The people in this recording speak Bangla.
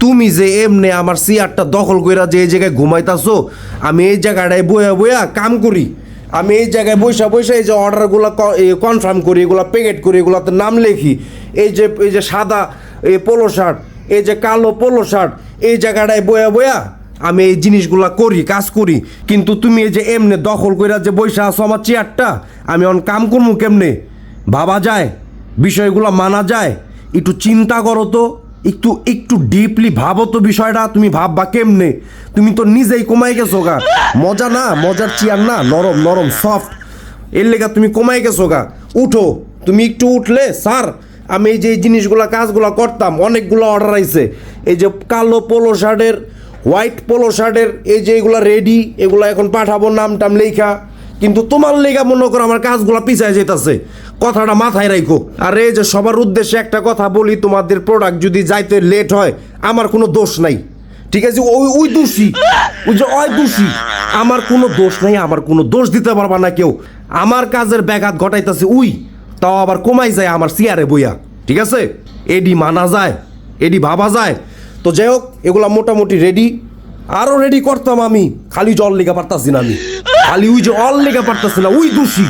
তুমি যে এমনি আমার চেয়ারটা দখল কইরা যে এই জায়গায় ঘুমাইতাছো, আমি এই জায়গাটায় বইয়া বইয়া কাম করি। আমি এই জায়গায় বৈশা বৈশা এই যে অর্ডারগুলো কনফার্ম করি, এগুলো প্যাকেট করি, এগুলোতে নাম লেখি। এই যে সাদা এই পোলো শার্ট, এই যে কালো পোলো শার্ট, এই জায়গাটায় বইয়া বইয়া আমি এই জিনিসগুলা করি, কাজ করি। কিন্তু তুমি এই যে এমনি দখল কইরা যে বৈশা আছো আমার চেয়ারটা, আমি অন কাম করবো কেমনে? ভাবা যায়? বিষয়গুলো মানা যায়? একটু চিন্তা করো তো, একটু একটু ডিপলি ভাবো তো বিষয়টা। তুমি ভাববা কেমনে? তুমি তো নিজেই কমাই গেছো গা। মজা না, মজার চেয়ার না, নরম নরম সফট, এর লেগা তুমি কমাই গেছো গা। উঠো, তুমি একটু উঠলে স্যার আমি এই যে এই জিনিসগুলা কাজগুলা করতাম, অনেকগুলো অর্ডার আইছে। এই যে কালো পোলো শার্টের, হোয়াইট পোলো শার্টের, এই যে এগুলা রেডি, এগুলা এখন পাঠাবো নাম টাম লেখা। কিন্তু তোমার লেগা মনে করো আমার কাজগুলো পিছায় যেতেছে, কথাটা মাথায় রাখো। আর এই যে সবার উদ্দেশ্যে একটা কথা বলি, তোমাদের প্রোডাক্ট যদি যাইতে লেট হয় আমার কোনো দোষ নাই, ঠিক আছে? ওই দোষী, ওই যে ওই দোষী, আমার কোনো দোষ নাই, আমার কোনো দোষ দিতে পারবা না কেউ। আমার কাজের ব্যাঘাত ঘটাইতেছে উই, তাও আবার কমাই যায় আমার চেয়ারে বইয়া, ঠিক আছে? এডি মানা যায়, এডি ভাবা যায়। তো যাই হোক, এগুলা মোটামুটি রেডি, আরো রেডি করতাম আমি, খালি জল লেগা পারতাছি না আমি, খালি ওই যে অল লেগা পারতাছি না, ওই দোষী।